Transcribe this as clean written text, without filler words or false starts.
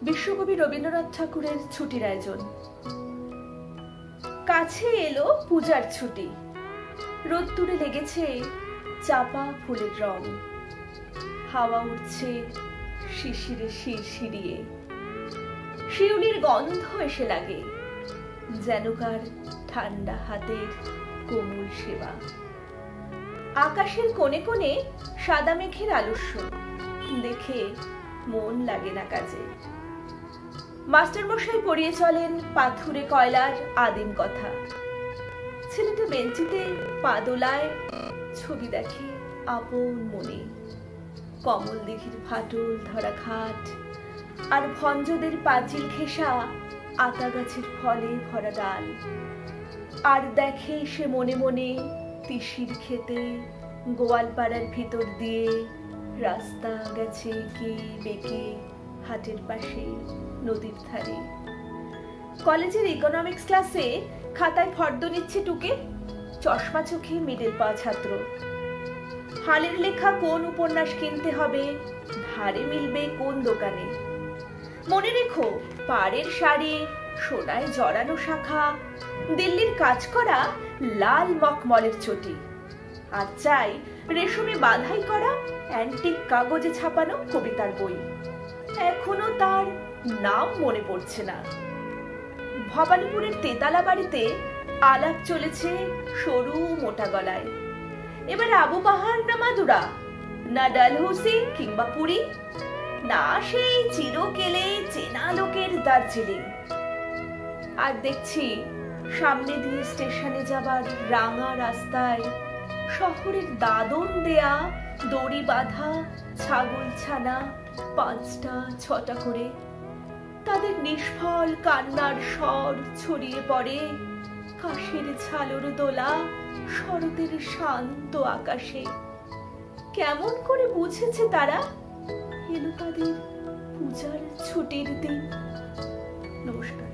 বিশ্বকবি রবীন্দ্রনাথ ঠাকুরের ছুটির আয়োজন। কাছে এলো পূজার ছুটি, রোদ্দুরে লেগেছে চাপা ফুলের রং, হাওয়া উঠছে শিশিরে শিরশিরিয়ে, শিউলির গন্ধ এসে লাগে যেন কার ঠান্ডা হাতের কোমল সেবা। আকাশের কোণে কোণে সাদা মেঘের আলস্য দেখে মন লাগে না কাজে। মাস্টার মশাই পড়িয়ে চলেন পাথুরে কয়লার আদিম কথা। ছেলেটা বেঞ্চিতে পা দোলায়, ছবি দেখে আপন মনে। কমল দিঘির ফাটল ধরা খাট আর ভঞ্জদের পাঁচিল ঘেঁষা আতা গাছের ফলে ভরা ডাল। আর দেখে সে মনে মনে তিসির খেতে গোয়ালপাড়ার ভিতর দিয়ে রাস্তা গেছে এঁকে বেঁকে হাটের পাশে নদীর ধারে। কলেজের ইকোনমিক্স ক্লাসে খাতায় ফর্দ নিচ্ছে টুকে, চশমা চোখে মিডল পাওয়া ছাত্র। হালের লেখা কোন উপন্যাস কিনতে হবে, ধারে মিলবে কোন দোকানে। মনে রেখো পাড়ের শাড়ি, সোনায় জড়ানো শাখা, দিল্লির কাজ করা লাল মখমলের চটি, আর চাই রেশমে বাঁধাই করা অ্যান্টিক কাগজে ছাপানো কবিতার বই। এখনো তার নাম মনে পড়ছে না। ভবানীপুরের তেতালা বাড়িতে আলাপ চলেছে সরু মোটা গলায়। এবার আবু বাহার না মাদুরা, না ডালহৌসি কিংবা পুরী, না সেই চিরকেলে চেনা লোকের দার্জিলিং। আর দেখছি সামনে দিয়ে স্টেশনে যাবার রাঙা রাস্তায় শহরের দাদন দেয়া দড়ি বাঁধা ছাগল ছানা 5টা 6টা করে। তাদের নিষ্ফল কান্নার স্বর ছড়িয়ে পড়ে কাশের ঝালর দোলা শরতের শান্ত আকাশে। কেমন করে বুঝেছে তারা এলো তাদের পূজার ছুটির দিন। নমস্কার।